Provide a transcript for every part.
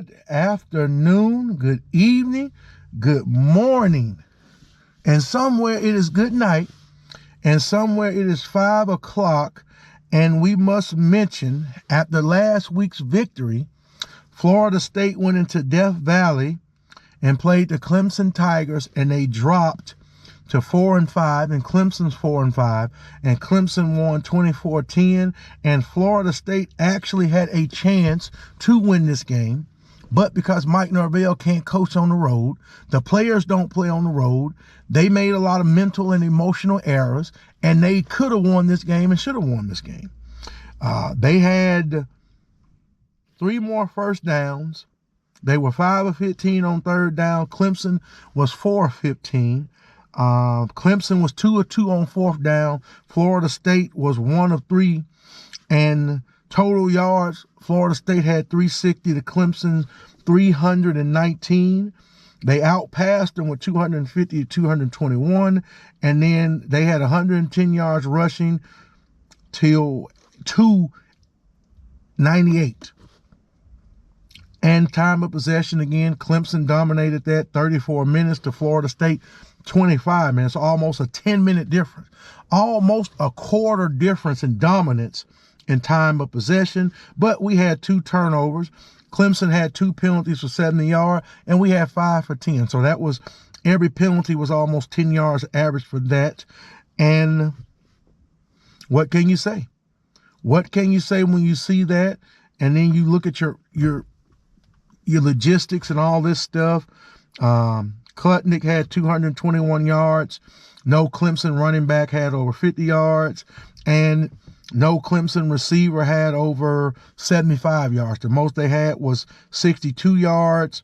Good afternoon, good evening, good morning. And somewhere it is good night, and somewhere it is 5 o'clock. And we must mention, after last week's victory, Florida State went into Death Valley and played the Clemson Tigers, and they dropped to 4-5, and Clemson's 4-5, and Clemson won 24-10, and Florida State actually had a chance to win this game, but because Mike Norvell can't coach on the road, the players don't play on the road, they made a lot of mental and emotional errors, and they could have won this game and should have won this game. They had 3 more first downs. They were 5 of 15 on third down. Clemson was 4 of 15. Clemson was 2 of 2 on fourth down. Florida State was 1 of 3. And total yards, Florida State had 360 to Clemson's 319. They outpassed them with 250 to 221. And then they had 110 yards rushing till 298. And time of possession again, Clemson dominated that, 34 minutes to Florida State 25 minutes, almost a 10-minute difference, almost a quarter difference in dominance in time of possession. But we had 2 turnovers. Clemson had 2 penalties for 70 yards, and we had 5 for 10. So that was, every penalty was almost 10 yards average for that. And what can you say? What can you say when you see that? And then you look at your logistics and all this stuff. Klutnick had 221 yards. No Clemson running back had over 50 yards. And no Clemson receiver had over 75 yards. The most they had was 62 yards.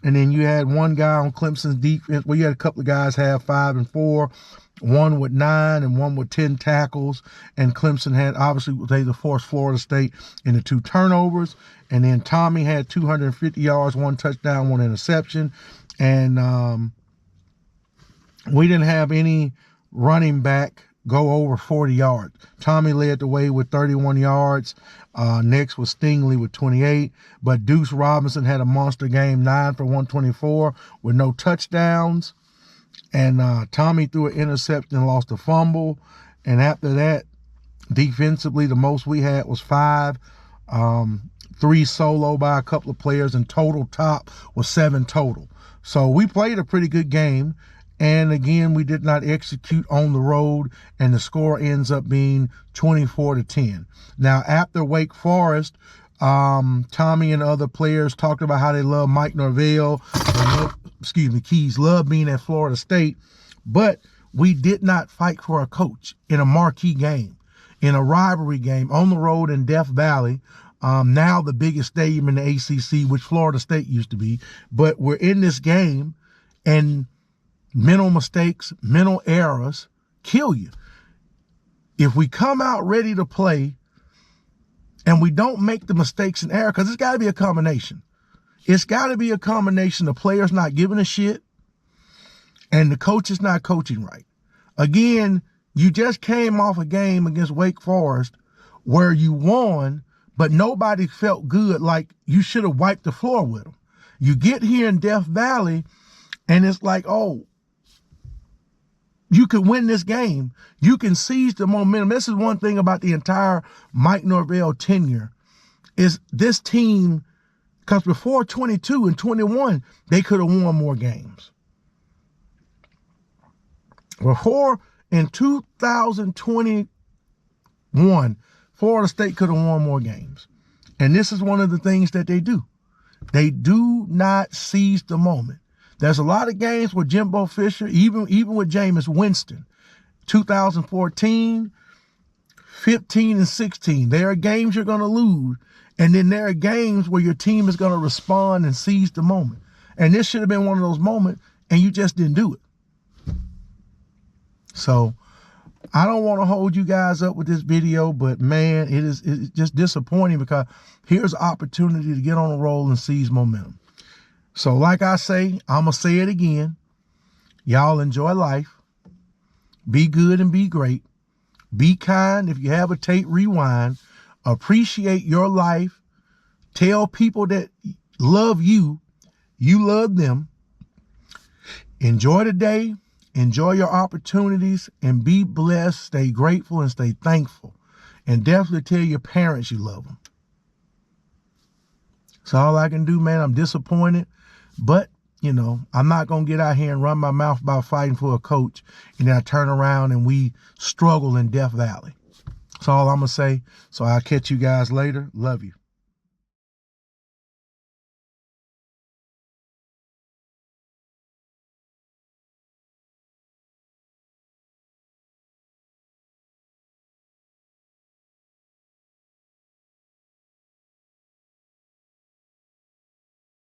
And then you had one guy on Clemson's defense. Well, you had a couple of guys have 5 and 4. One with 9 and one with 10 tackles. And Clemson had, obviously, they forced Florida State into 2 turnovers. And then Tommy had 250 yards, 1 touchdown, 1 interception. And we didn't have any running back go over 40 yards. Tommy led the way with 31 yards. Next was Stingley with 28. But Deuce Robinson had a monster game, 9 for 124 with no touchdowns. And Tommy threw an interception and lost a fumble. And after that, defensively, the most we had was 5. 3 solo by a couple of players, and total top was 7 total. So we played a pretty good game. And again, we did not execute on the road, and the score ends up being 24-10. Now, after Wake Forest, Tommy and other players talked about how they love Mike Norvell. Keys love being at Florida State, but we did not fight for a coach in a marquee game, in a rivalry game on the road in Death Valley. Now the biggest stadium in the ACC, which Florida State used to be. But we're in this game, and mental mistakes, mental errors kill you. If we come out ready to play and we don't make the mistakes and errors, because it's got to be a combination. It's got to be a combination of players not giving a shit and the coach is not coaching right. Again, you just came off a game against Wake Forest where you won, but nobody felt good, like you should have wiped the floor with them. You get here in Death Valley, and it's like, oh, you can win this game. You can seize the momentum. This is one thing about the entire Mike Norvell tenure, is this team, because before 22 and 21, they could have won more games. Before, in 2021, Florida State could have won more games. And this is one of the things that they do. They do not seize the moment. There's a lot of games with Jimbo Fisher, even with Jameis Winston. 2014, 15, and 16. There are games you're going to lose. And then there are games where your team is going to respond and seize the moment. And this should have been one of those moments, and you just didn't do it. So I don't want to hold you guys up with this video, but man, it's just disappointing, because here's an opportunity to get on a roll and seize momentum. So like I say, I'm going to say it again. Y'all enjoy life. Be good and be great. Be kind. If you have a tape, rewind. Appreciate your life. Tell people that love you. You love them. Enjoy the day. Enjoy your opportunities and be blessed. Stay grateful and stay thankful. And definitely tell your parents you love them. That's all I can do, man. I'm disappointed. But, you know, I'm not going to get out here and run my mouth about fighting for a coach and then I turn around and we struggle in Death Valley. That's all I'm going to say. So I'll catch you guys later. Love you.